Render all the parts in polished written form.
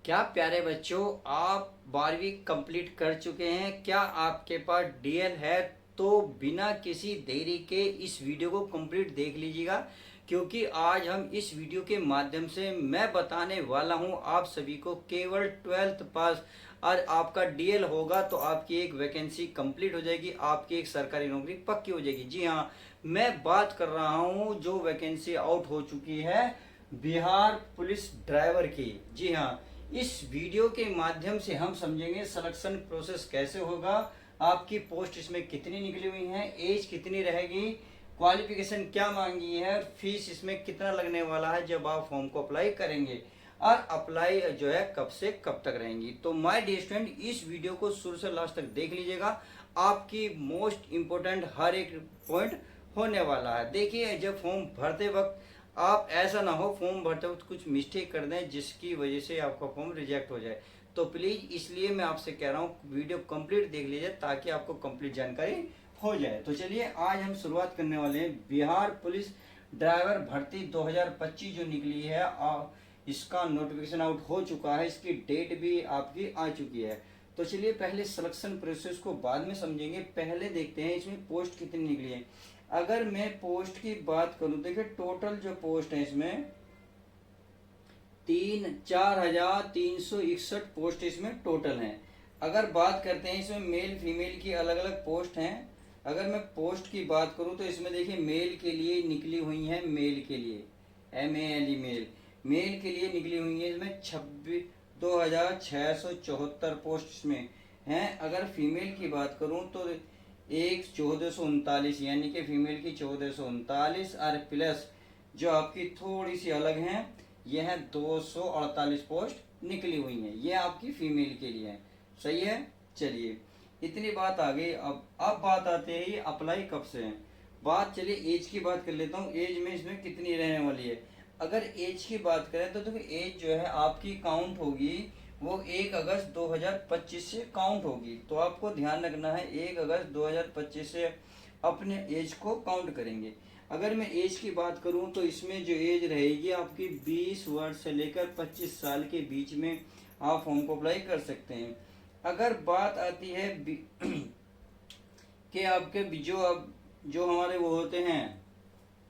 क्या प्यारे बच्चों, आप 12वीं कंप्लीट कर चुके हैं? क्या आपके पास डीएल है? तो बिना किसी देरी के इस वीडियो को कंप्लीट देख लीजिएगा, क्योंकि आज हम इस वीडियो के माध्यम से मैं बताने वाला हूं आप सभी को केवल 12th पास और आपका डीएल होगा तो आपकी एक वैकेंसी कंप्लीट हो जाएगी, आपकी एक सरकारी नौकरी पक्की हो जाएगी। जी हाँ, मैं बात कर रहा हूं जो वैकेंसी आउट हो चुकी है बिहार पुलिस ड्राइवर की। जी हाँ, इस वीडियो के माध्यम से हम समझेंगे सिलेक्शन प्रोसेस कैसे होगा, आपकी पोस्ट इसमें कितनी निकली हुई है, एज कितनी रहेगी, क्वालिफिकेशन क्या मांगी है, फीस इसमें कितना लगने वाला है जब आप फॉर्म को अप्लाई करेंगे, और अप्लाई जो है कब से कब तक रहेंगी। तो माय डियर स्टूडेंट, इस वीडियो को शुरू से लास्ट तक देख लीजिएगा, आपकी मोस्ट इम्पोर्टेंट हर एक पॉइंट होने वाला है। देखिए, जब फॉर्म भरते वक्त आप ऐसा ना हो फॉर्म भरते वक्त कुछ मिस्टेक कर दें जिसकी वजह से आपका फॉर्म रिजेक्ट हो जाए। तो प्लीज़ इसलिए मैं आपसे कह रहा हूँ वीडियो कंप्लीट देख लीजिए ताकि आपको कंप्लीट जानकारी हो जाए। तो चलिए, आज हम शुरुआत करने वाले हैं बिहार पुलिस ड्राइवर भर्ती 2025 जो निकली है, इसका नोटिफिकेशन आउट हो चुका है, इसकी डेट भी आपकी आ चुकी है। तो चलिए, पहले सिलेक्शन प्रोसेस को बाद में समझेंगे, पहले देखते हैं इसमें पोस्ट कितनी निकली है। अगर मैं पोस्ट की बात करूं, देखिए टोटल जो पोस्ट है इसमें 4,361 पोस्ट इसमें टोटल हैं। अगर बात करते हैं इसमें मेल फीमेल की अलग अलग पोस्ट हैं। अगर मैं पोस्ट की बात करूं तो इसमें देखिए मेल के लिए निकली हुई है, मेल के लिए MALE मेल, मेल के लिए निकली हुई है इसमें 2,674 पोस्ट इसमें हैं। अगर फीमेल की बात करूं तो एक 1439, यानी कि फीमेल की 1439 और प्लस जो आपकी थोड़ी सी अलग हैं, यह है 248 पोस्ट निकली हुई हैं, ये आपकी फीमेल के लिए है। सही है। चलिए, इतनी बात आ गई। अब बात आती है ये अप्लाई कब से है। बात, चलिए एज की बात कर लेता हूँ, एज में इसमें कितनी रहने वाली है। अगर एज की बात करें तो देखो एज जो है आपकी काउंट होगी वो 1 अगस्त 2025 से काउंट होगी। तो आपको ध्यान रखना है 1 अगस्त 2025 से अपने एज को काउंट करेंगे। अगर मैं एज की बात करूं तो इसमें जो एज रहेगी आपकी 20 वर्ष से लेकर 25 साल के बीच में आप फॉर्म को अप्लाई कर सकते हैं। अगर बात आती है कि आपके जो हमारे वो होते हैं,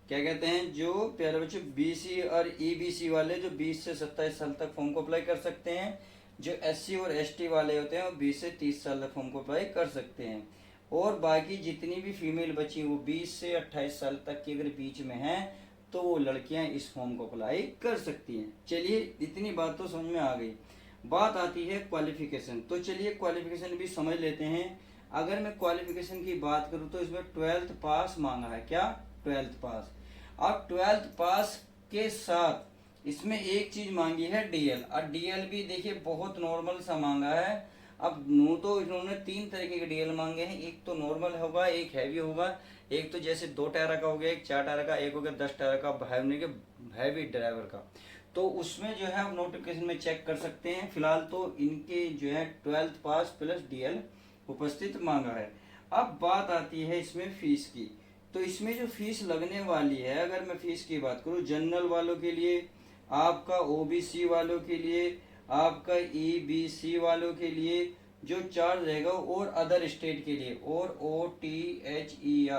क्या कहते हैं, जो प्यारे बच्चों BC और EBC वाले जो 20 से 27 साल तक फॉर्म को अप्लाई कर सकते हैं, जो SC और ST वाले होते हैं वो 20 से 30 साल तक फॉर्म को अप्लाई कर सकते हैं, और बाकी जितनी भी फीमेल बची वो 20 से 28 साल तक की अगर बीच में हैं तो वो लड़कियां इस फॉर्म को अप्लाई कर सकती हैं। चलिए, इतनी बात तो समझ में आ गई। बात आती है क्वालिफिकेशन। तो चलिए क्वालिफिकेशन भी समझ लेते हैं। अगर मैं क्वालिफिकेशन की बात करूं तो इसमें 12th पास मांगा है। क्या? 12th पास। अब 12th पास के साथ इसमें एक चीज मांगी है डीएल, और डीएल भी देखिए बहुत नॉर्मल सा मांगा है। अब नू तो इन्होंने 3 तरीके के डीएल मांगे हैं, एक तो नॉर्मल होगा, एक हैवी होगा, एक तो जैसे 2 टायर का हो गया, एक 4 टायर का, एक हो गया 10 टायर का हैवी ड्राइवर का। तो उसमें जो है आप नोटिफिकेशन में चेक कर सकते हैं। फिलहाल तो इनके जो है 12th पास प्लस डीएल उपस्थित मांगा है। अब बात आती है इसमें फीस की। तो इसमें जो फीस लगने वाली है, अगर मैं फीस की बात करूं, जनरल वालों के लिए, आपका OBC वालों के लिए, आपका EBC वालों के लिए जो चार्ज रहेगा, और अदर स्टेट के लिए, और OTHER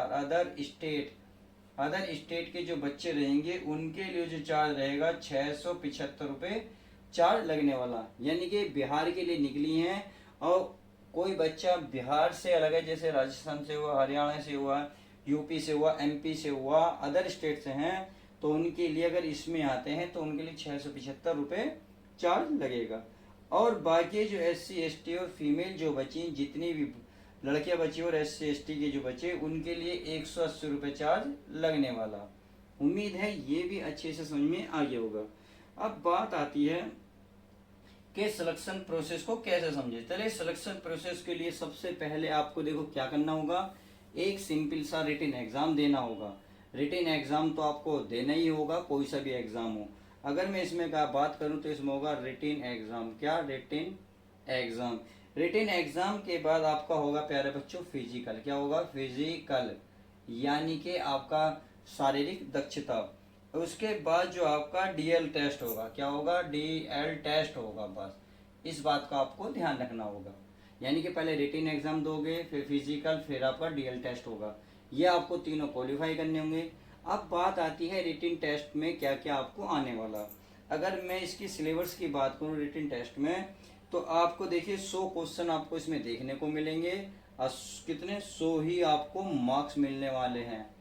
अदर स्टेट के जो बच्चे रहेंगे उनके लिए जो चार्ज रहेगा 675 रुपये चार्ज लगने वाला, यानी कि बिहार के लिए निकली हैं। और कोई बच्चा बिहार से अलग है, जैसे राजस्थान से हुआ, हरियाणा से हुआ, यूपी से हुआ, MP से हुआ, अदर स्टेट से हैं, तो उनके लिए अगर इसमें आते हैं तो उनके लिए 675 रुपये चार्ज लगेगा। और बाकी जो SC ST और फीमेल जो बची, जितनी भी लड़कियां बची और SC ST के जो बचे, उनके लिए 180 रुपये चार्ज लगने वाला। उम्मीद है ये भी अच्छे से समझ में आ गया होगा। अब बात आती है कि सिलेक्शन प्रोसेस को कैसे समझे। चलिए, सिलेक्शन प्रोसेस के लिए सबसे पहले आपको देखो क्या करना होगा, एक सिंपल सा रिटन एग्जाम देना होगा। रिटन एग्जाम तो आपको देना ही होगा, कोई सा भी एग्जाम हो। अगर मैं इसमें का बात करूं तो इसमें होगा रिटन एग्जाम। क्या? Written exam. रिटन एग्जाम के बाद आपका होगा प्यारे बच्चों फिजिकल। क्या होगा? फिजिकल, यानी कि आपका शारीरिक दक्षता। उसके बाद जो आपका डीएल टेस्ट होगा, क्या होगा, डीएल टेस्ट होगा। बस इस बात का आपको ध्यान रखना होगा। यानी कि पहले रिटन एग्जाम दोगे, फिर फिजिकल, फिर आपका डीएल टेस्ट होगा। ये आपको तीनों क्वालिफाई करने होंगे। अब बात आती है रिटन टेस्ट में क्या क्या आपको आने वाला। अगर मैं इसकी सिलेबस की बात करूं रिटन टेस्ट में, तो आपको देखिए 100 क्वेश्चन आपको इसमें देखने को मिलेंगे और कितने 100 ही आपको मार्क्स मिलने वाले हैं।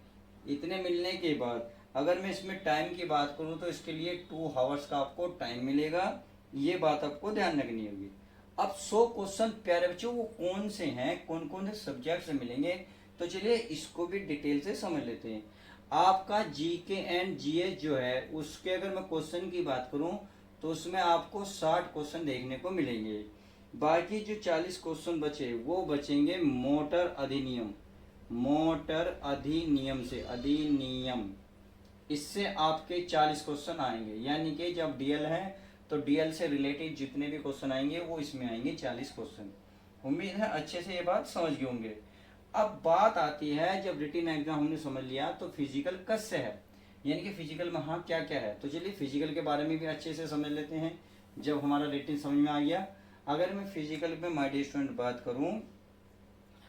इतने मिलने के बाद अगर मैं इसमें टाइम की बात करूं तो इसके लिए 2 आवर्स का आपको टाइम मिलेगा। ये बात आपको ध्यान रखनी होगी। अब 100 क्वेश्चन प्यारे बच्चों वो कौन से हैं, कौन कौन से सब्जेक्ट से मिलेंगे, तो चलिए इसको भी डिटेल से समझ लेते हैं। आपका जीके एंड जीएस जो है उसके अगर मैं क्वेश्चन की बात करूं तो उसमें आपको 60 क्वेश्चन देखने को मिलेंगे। बाकी जो 40 क्वेश्चन बचे वो बचेंगे मोटर अधिनियम से, अधिनियम, इससे आपके 40 क्वेश्चन आएंगे। यानी कि जब डीएल है तो डीएल से रिलेटेड जितने भी क्वेश्चन आएंगे वो इसमें आएंगे 40 क्वेश्चन। उम्मीद है अच्छे से ये बात समझ गए होंगे। अब बात आती है जब रिटन एग्जाम हमने समझ लिया तो फिजिकल कैसे है, यानी कि फिजिकल में हाँ क्या क्या है। तो चलिए फिजिकल के बारे में भी अच्छे से समझ लेते हैं जब हमारा रिटन समझ में आ गया। अगर मैं फिजिकल में माय डियर स्टूडेंट बात करूं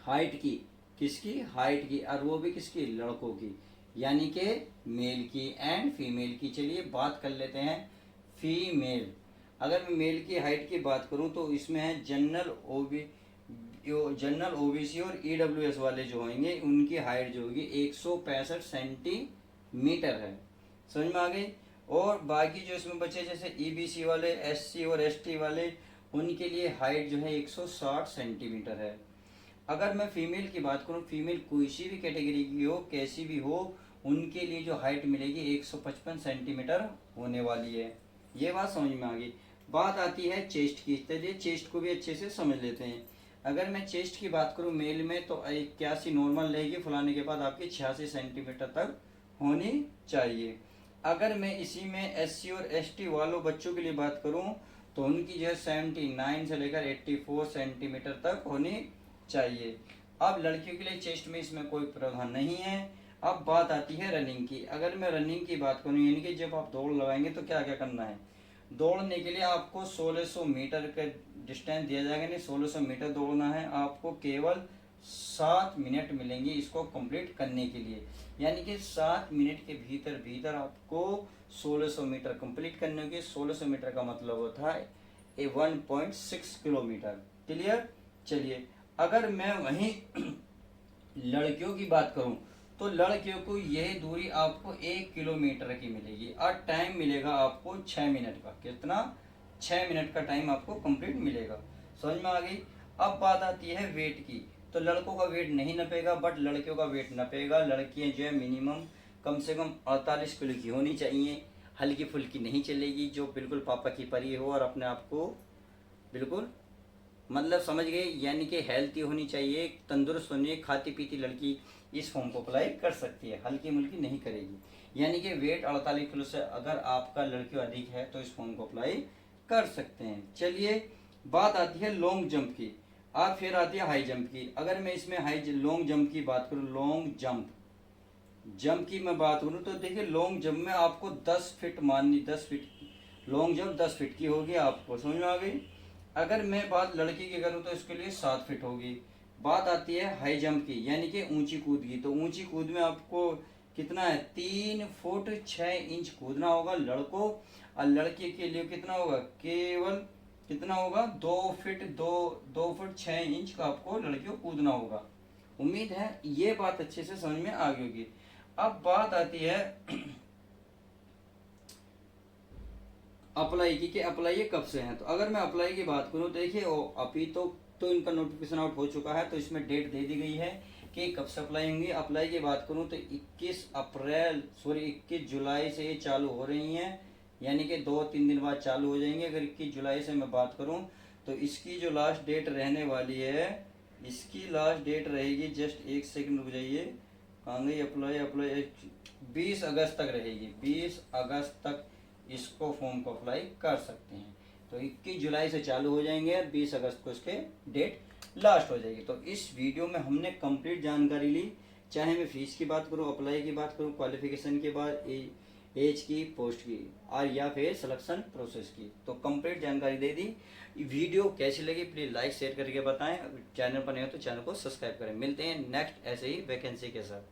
हाइट की, किसकी, हाइट की, और वो भी किसकी, लड़कों की, यानी कि मेल की एंड फीमेल की। चलिए बात कर लेते हैं फीमेल। अगर मैं मेल की हाइट की बात करूं तो इसमें है जनरल ओबीसी और ईडब्ल्यूएस वाले जो होंगे उनकी हाइट जो होगी 165 सेंटीमीटर है। समझ में आ गई। और बाकी जो इसमें बचे जैसे ईबीसी वाले, एससी और एसटी वाले, उनके लिए हाइट जो है 160 सेंटीमीटर है। अगर मैं फीमेल की बात करूं, फीमेल कोई सी भी कैटेगरी की हो, कैसी भी हो, उनके लिए जो हाइट मिलेगी 155 सेंटीमीटर होने वाली है। ये बात समझ में आ गई। बात आती है चेस्ट की। चलिए चेस्ट को भी अच्छे से समझ लेते हैं। अगर मैं चेस्ट की बात करूं मेल में तो 81 नॉर्मल रहेगी, फुलाने के बाद आपकी 86 सेंटीमीटर तक होनी चाहिए। अगर मैं इसी में एससी और एसटी वालों बच्चों के लिए बात करूं तो उनकी जो है 79 से लेकर 84 सेंटीमीटर तक होनी चाहिए। अब लड़कियों के लिए चेस्ट में इसमें कोई प्रावधान नहीं है। अब बात आती है रनिंग की। अगर मैं रनिंग की बात करूं यानी कि जब आप दौड़ लगाएंगे तो क्या क्या करना है। दौड़ने के लिए आपको 1600 मीटर का डिस्टेंस दिया जाएगा, नहीं 1600 मीटर दौड़ना है। आपको केवल 7 मिनट मिलेंगे इसको कंप्लीट करने के लिए। यानी कि 7 मिनट के भीतर भीतर आपको 1600 मीटर कंप्लीट करने होंगे। 1600 मीटर का मतलब होता है 1.6 किलोमीटर। क्लियर। चलिए अगर मैं वहीं लड़कियों की बात करूं तो लड़कियों को यह दूरी आपको 1 किलोमीटर की मिलेगी और टाइम मिलेगा आपको 6 मिनट का। कितना, 6 मिनट का टाइम आपको कंप्लीट मिलेगा। समझ में आ गई। अब बात आती है वेट की। तो लड़कों का वेट नहीं नपेगा बट लड़कियों का वेट नपेगा। लड़कियां जो है मिनिमम कम से कम 48 किलो की होनी चाहिए। हल्की फुल्की नहीं चलेगी, जो बिल्कुल पापा की परी हो और अपने आप को बिल्कुल मतलब समझ गए, यानी कि हेल्थी होनी चाहिए, तंदुरुस्त होनी है। खाती पीती लड़की इस फॉर्म को अप्लाई कर सकती है, हल्की मुल्की नहीं करेगी। यानी कि वेट 48 किलो से अगर आपका लड़कियों अधिक है तो इस फॉर्म को अप्लाई कर सकते हैं। चलिए बात आती है लॉन्ग जंप की। अब फिर आती है हाई जंप की। अगर मैं इसमें लॉन्ग जंप की बात करूं, लॉन्ग जंप की मैं बात करूं तो देखिए लॉन्ग जंप में आपको 10 फीट माननी, 10 फीट लॉन्ग जंप 10 फीट की होगी। आपको समझ में आ गई। अगर मैं बात लड़की की करूं तो इसके लिए 7 फीट होगी। बात आती है हाई जंप की यानी कि ऊंची कूद की। तो ऊंची कूद में आपको कितना है, 3 फुट 6 इंच कूदना होगा लड़कों। और लड़की के लिए कितना होगा, केवल कितना होगा, 2 फुट 6 इंच का आपको लड़कियों कूदना होगा। उम्मीद है ये बात अच्छे से समझ में आ गई होगी। अब बात आती है अप्लाई की, अप्लाई ये कब से है। तो अगर मैं अप्लाई की बात करूं तो देखिए अभी तो इनका नोटिफिकेशन आउट हो चुका है, तो इसमें डेट दे दी गई है कि कब से अप्लाई होंगी। अप्लाई की बात करूं तो 21 जुलाई से ये चालू हो रही हैं, यानी कि 2-3 दिन बाद चालू हो जाएंगे। अगर 21 जुलाई से मैं बात करूं तो इसकी जो लास्ट डेट रहने वाली है, इसकी लास्ट डेट रहेगी, जस्ट एक सेकंड रुक जाइए, कहाँ गई अप्लाई 20 अगस्त तक रहेगी। 20 अगस्त तक इसको फॉर्म को अप्लाई कर सकते हैं। तो 21 जुलाई से चालू हो जाएंगे और 20 अगस्त को इसके डेट लास्ट हो जाएगी। तो इस वीडियो में हमने कंप्लीट जानकारी ली, चाहे मैं फीस की बात करूं, अप्लाई की बात करूं, क्वालिफिकेशन के बाद एज की, पोस्ट की और या फिर सिलेक्शन प्रोसेस की। तो कंप्लीट जानकारी दे दी। वीडियो कैसी लगी प्लीज़ लाइक शेयर करके बताएं। चैनल पर नहीं हो तो चैनल को सब्सक्राइब करें। मिलते हैं नेक्स्ट ऐसे ही वैकेंसी के साथ।